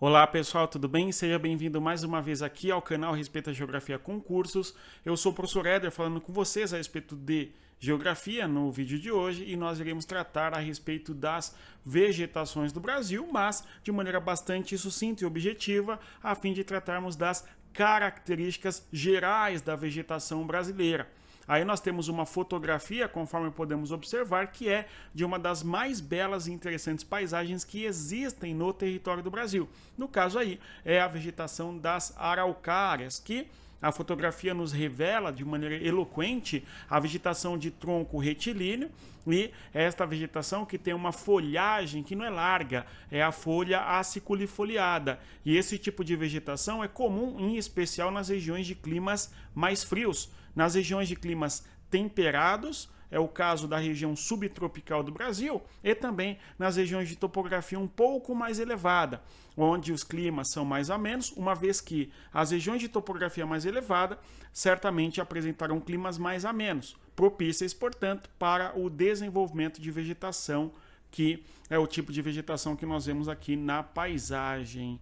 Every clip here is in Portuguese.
Olá pessoal, tudo bem? Seja bem-vindo mais uma vez aqui ao canal Respeita a Geografia com Cursos. Eu sou o professor Éder falando com vocês a respeito de geografia no vídeo de hoje e nós iremos tratar a respeito das vegetações do Brasil, mas de maneira bastante sucinta e objetiva, a fim de tratarmos das características gerais da vegetação brasileira. Aí nós temos uma fotografia, conforme podemos observar, que é de uma das mais belas e interessantes paisagens que existem no território do Brasil. No caso aí, é a vegetação das araucárias, que a fotografia nos revela de maneira eloquente a vegetação de tronco retilíneo e esta vegetação que tem uma folhagem que não é larga, é a folha aciculifoliada. E esse tipo de vegetação é comum, em especial nas regiões de climas mais frios. Nas regiões de climas temperados, é o caso da região subtropical do Brasil, e também nas regiões de topografia um pouco mais elevada, onde os climas são mais amenos, uma vez que as regiões de topografia mais elevada certamente apresentarão climas mais amenos, propícias, portanto, para o desenvolvimento de vegetação, que é o tipo de vegetação que nós vemos aqui na paisagem.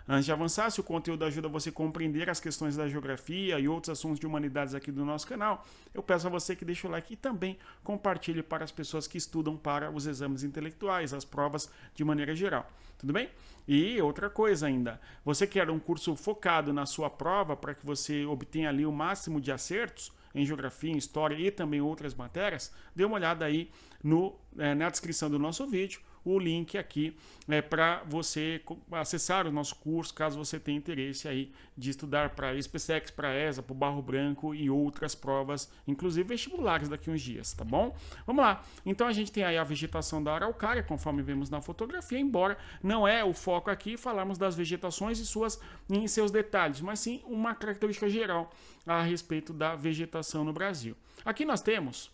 Antes de avançar, se o conteúdo ajuda você a compreender as questões da geografia e outros assuntos de humanidades aqui do nosso canal, eu peço a você que deixe o like e também compartilhe para as pessoas que estudam para os exames intelectuais, as provas de maneira geral. Tudo bem? E outra coisa ainda, você quer um curso focado na sua prova para que você obtenha ali o máximo de acertos em geografia, em história e também outras matérias, dê uma olhada aí na descrição do nosso vídeo, o link aqui para você acessar o nosso curso, caso você tenha interesse aí de estudar para SpaceX, para ESA, para o Barro Branco e outras provas, inclusive vestibulares daqui a uns dias, tá bom? Vamos lá. Então a gente tem aí a vegetação da araucária, conforme vemos na fotografia, embora não é o foco aqui falarmos das vegetações em seus detalhes, mas sim uma característica geral a respeito da vegetação no Brasil. Aqui nós temos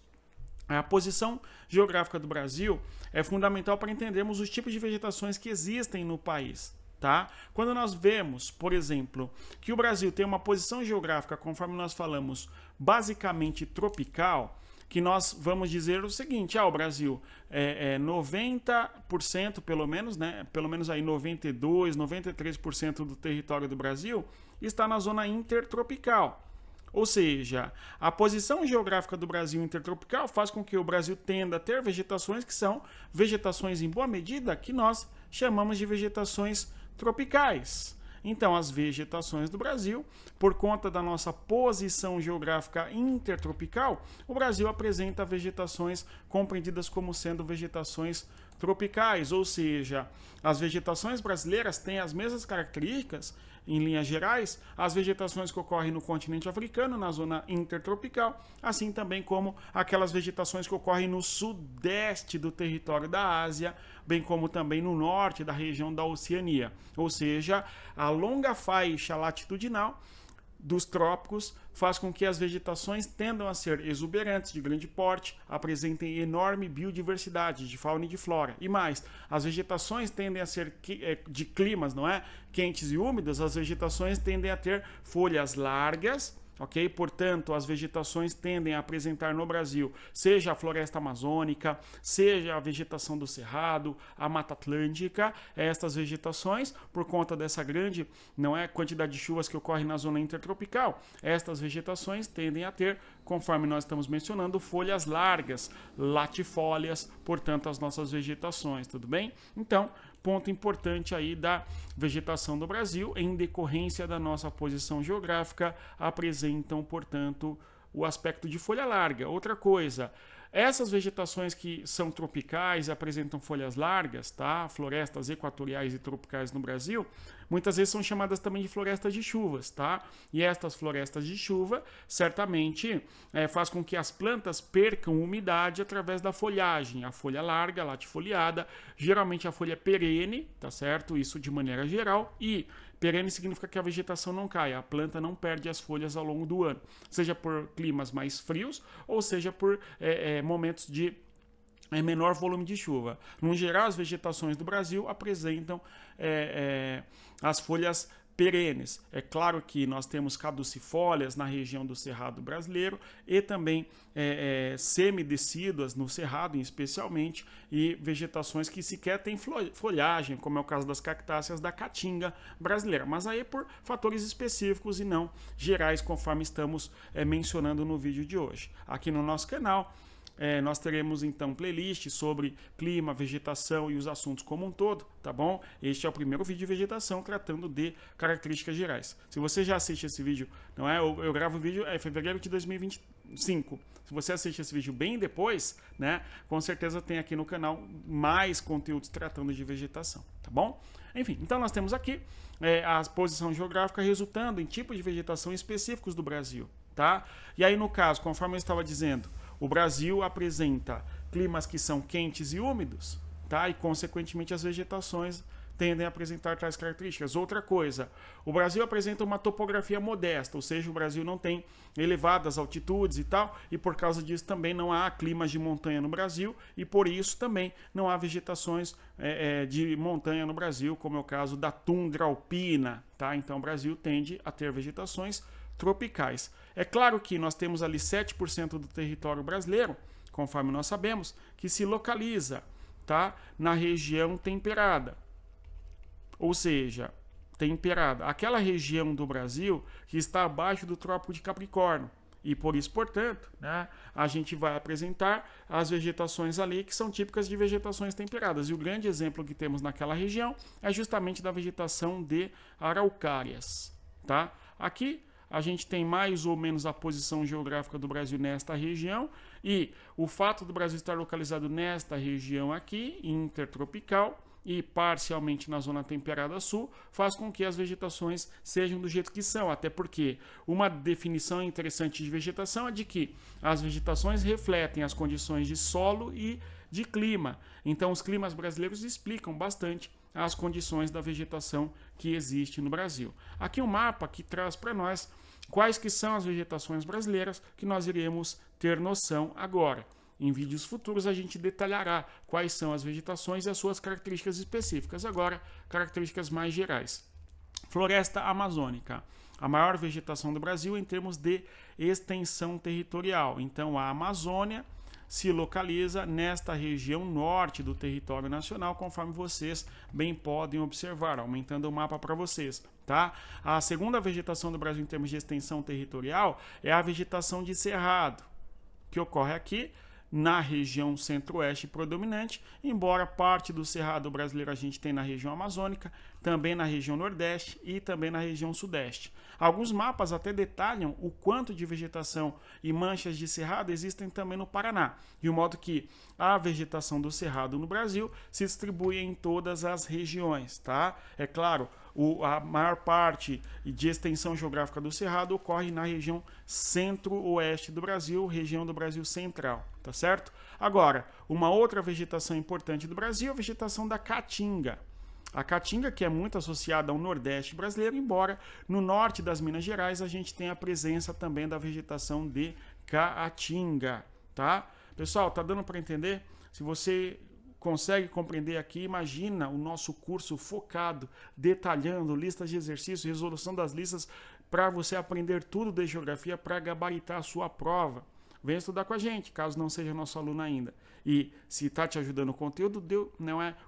a posição geográfica do Brasil é fundamental para entendermos os tipos de vegetações que existem no país. Tá? Quando nós vemos, por exemplo, que o Brasil tem uma posição geográfica, conforme nós falamos, basicamente tropical, que nós vamos dizer o seguinte, o Brasil é 90% pelo menos, né? Pelo menos aí 92%, 93% do território do Brasil está na zona intertropical. Ou seja, a posição geográfica do Brasil intertropical faz com que o Brasil tenda a ter vegetações que são vegetações em boa medida que nós chamamos de vegetações tropicais. Então, as vegetações do Brasil, por conta da nossa posição geográfica intertropical, o Brasil apresenta vegetações compreendidas como sendo vegetações tropicais, ou seja, as vegetações brasileiras têm as mesmas características, em linhas gerais, as vegetações que ocorrem no continente africano, na zona intertropical, assim também como aquelas vegetações que ocorrem no sudeste do território da Ásia, bem como também no norte da região da Oceania, ou seja, a longa faixa latitudinal dos trópicos faz com que as vegetações tendam a ser exuberantes, de grande porte, apresentem enorme biodiversidade de fauna e de flora. E mais, as vegetações tendem a ser de climas, não é? Quentes e úmidos, as vegetações tendem a ter folhas largas, ok? Portanto, as vegetações tendem a apresentar no Brasil, seja a floresta amazônica, seja a vegetação do cerrado, a mata atlântica, estas vegetações, por conta dessa grande quantidade de chuvas que ocorre na zona intertropical, estas vegetações tendem a ter, conforme nós estamos mencionando, folhas largas, latifólias, portanto, as nossas vegetações, tudo bem? Então, ponto importante aí da vegetação do Brasil, em decorrência da nossa posição geográfica, apresentam, portanto, o aspecto de folha larga. Outra coisa, essas vegetações que são tropicais e apresentam folhas largas, tá? Florestas equatoriais e tropicais no Brasil, muitas vezes são chamadas também de florestas de chuvas, tá? E estas florestas de chuva, certamente, faz com que as plantas percam umidade através da folhagem. A folha larga, latifoliada, geralmente a folha perene, tá certo? Isso de maneira geral. E perene significa que a vegetação não cai, a planta não perde as folhas ao longo do ano, seja por climas mais frios ou seja por momentos de menor volume de chuva. No geral, as vegetações do Brasil apresentam as folhas perenes. É claro que nós temos caducifólias na região do Cerrado brasileiro e também semidecíduas no Cerrado, especialmente, e vegetações que sequer têm folhagem, como é o caso das cactáceas da Caatinga brasileira. Mas aí por fatores específicos e não gerais, conforme estamos mencionando no vídeo de hoje. Aqui no nosso canal, nós teremos então playlist sobre clima, vegetação e os assuntos como um todo, tá bom? Este é o primeiro vídeo de vegetação tratando de características gerais. Se você já assiste esse vídeo, não é? Eu gravo o vídeo em fevereiro de 2025. Se você assiste esse vídeo bem depois, né? Com certeza tem aqui no canal mais conteúdos tratando de vegetação, tá bom? Enfim, então nós temos aqui a posição geográfica resultando em tipos de vegetação específicos do Brasil, tá? E aí no caso, conforme eu estava dizendo, o Brasil apresenta climas que são quentes e úmidos, tá? E, consequentemente, as vegetações tendem a apresentar tais características. Outra coisa, o Brasil apresenta uma topografia modesta, ou seja, o Brasil não tem elevadas altitudes e tal, e por causa disso também não há climas de montanha no Brasil, e por isso também não há vegetações de montanha no Brasil, como é o caso da tundra alpina, tá? Então, o Brasil tende a ter vegetações tropicais. É claro que nós temos ali 7% do território brasileiro, conforme nós sabemos, que se localiza, tá, na região temperada. Ou seja, temperada, aquela região do Brasil que está abaixo do Trópico de Capricórnio. E por isso, portanto, né, a gente vai apresentar as vegetações ali que são típicas de vegetações temperadas. E o grande exemplo que temos naquela região é justamente da vegetação de araucárias, tá? Aqui a gente tem mais ou menos a posição geográfica do Brasil nesta região, e o fato do Brasil estar localizado nesta região aqui, intertropical, e parcialmente na zona temperada sul, faz com que as vegetações sejam do jeito que são, até porque uma definição interessante de vegetação é de que as vegetações refletem as condições de solo e de clima. Então os climas brasileiros explicam bastante as condições da vegetação que existe no Brasil. Aqui um mapa que traz para nós quais que são as vegetações brasileiras que nós iremos ter noção agora. Em vídeos futuros a gente detalhará quais são as vegetações e as suas características específicas. Agora, características mais gerais. Floresta amazônica. A maior vegetação do Brasil em termos de extensão territorial. Então, a Amazônia se localiza nesta região norte do território nacional, conforme vocês bem podem observar, aumentando o mapa para vocês, tá? A segunda vegetação do Brasil em termos de extensão territorial é a vegetação de cerrado, que ocorre aqui na região centro-oeste predominante, embora parte do cerrado brasileiro a gente tem na região amazônica, também na região nordeste e também na região sudeste. Alguns mapas até detalham o quanto de vegetação e manchas de cerrado existem também no Paraná, de modo que a vegetação do cerrado no Brasil se distribui em todas as regiões, tá? É claro, a maior parte de extensão geográfica do cerrado ocorre na região centro-oeste do Brasil, região do Brasil central, tá certo? Agora, uma outra vegetação importante do Brasil é a vegetação da caatinga. A caatinga, que é muito associada ao nordeste brasileiro, embora no norte das Minas Gerais a gente tenha a presença também da vegetação de caatinga, tá? Pessoal, tá dando para entender? Se você consegue compreender aqui, imagina o nosso curso focado, detalhando listas de exercícios, resolução das listas, para você aprender tudo de geografia para gabaritar a sua prova. Venha estudar com a gente, caso não seja nosso aluno ainda. E se está te ajudando o conteúdo,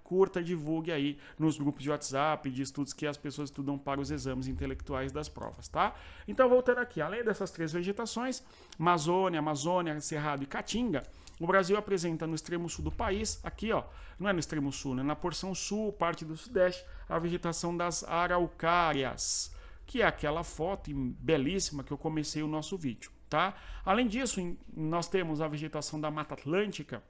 curta, divulgue aí nos grupos de WhatsApp, de estudos que as pessoas estudam para os exames intelectuais das provas, tá? Então, voltando aqui, além dessas três vegetações, Amazônia, Cerrado e Caatinga, o Brasil apresenta no extremo sul do país, aqui ó, não é no extremo sul, né? Na porção sul, parte do sudeste, a vegetação das araucárias, que é aquela foto belíssima que eu comecei o nosso vídeo, tá? Além disso, nós temos a vegetação da Mata Atlântica,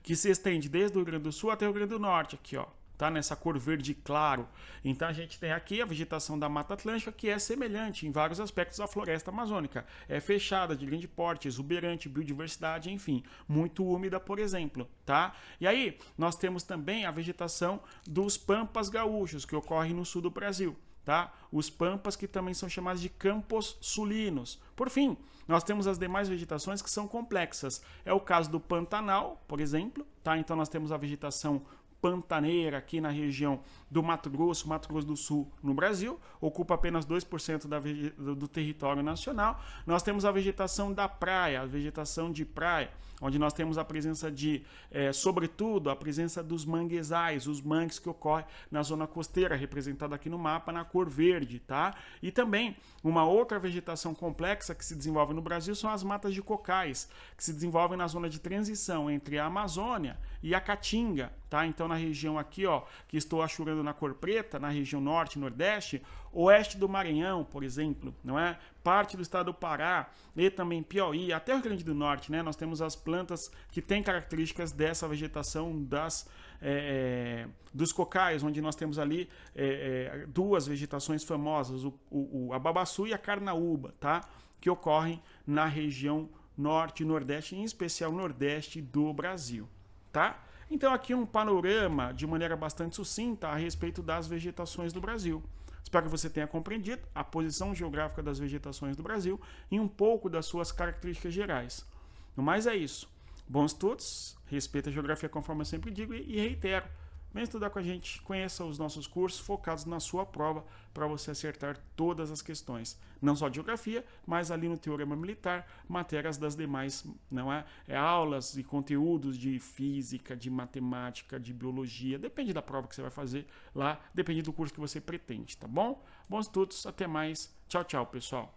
que se estende desde o Rio Grande do Sul até o Rio Grande do Norte, aqui ó, tá? Nessa cor verde claro. Então a gente tem aqui a vegetação da Mata Atlântica, que é semelhante em vários aspectos à floresta amazônica. É fechada, de grande porte, exuberante, biodiversidade, enfim, muito úmida, por exemplo, tá? E aí nós temos também a vegetação dos pampas gaúchos, que ocorre no sul do Brasil, tá? Os pampas, que também são chamados de campos sulinos. Por fim, nós temos as demais vegetações que são complexas. É o caso do Pantanal, por exemplo, tá? Então nós temos a vegetação pantaneira aqui na região do Mato Grosso do Sul, no Brasil, ocupa apenas 2% do território nacional. Nós temos a vegetação da praia, a vegetação de praia, onde nós temos a presença de, sobretudo, a presença dos manguezais, os mangues que ocorrem na zona costeira, representada aqui no mapa na cor verde, tá? E também uma outra vegetação complexa que se desenvolve no Brasil são as matas de cocais, que se desenvolvem na zona de transição entre a Amazônia e a Caatinga, tá? Então na região aqui, ó, que estou achurando na cor preta, na região norte e nordeste, oeste do Maranhão, por exemplo, não é? Parte do estado do Pará e também Piauí, até o Rio Grande do Norte, né? Nós temos as plantas que têm características dessa vegetação dos cocais, onde nós temos ali duas vegetações famosas, a babaçu e a carnaúba, tá? Que ocorrem na região norte e nordeste, em especial nordeste do Brasil, tá? Então aqui um panorama de maneira bastante sucinta a respeito das vegetações do Brasil. Espero que você tenha compreendido a posição geográfica das vegetações do Brasil e um pouco das suas características gerais. No mais é isso. Bons estudos, respeita a geografia conforme eu sempre digo e reitero. Vem estudar com a gente, conheça os nossos cursos focados na sua prova para você acertar todas as questões. Não só de geografia, mas ali no Teorema Militar, matérias das demais, não é? Aulas e conteúdos de física, de matemática, de biologia, depende da prova que você vai fazer lá, depende do curso que você pretende, tá bom? Bons estudos, até mais. Tchau, tchau, pessoal.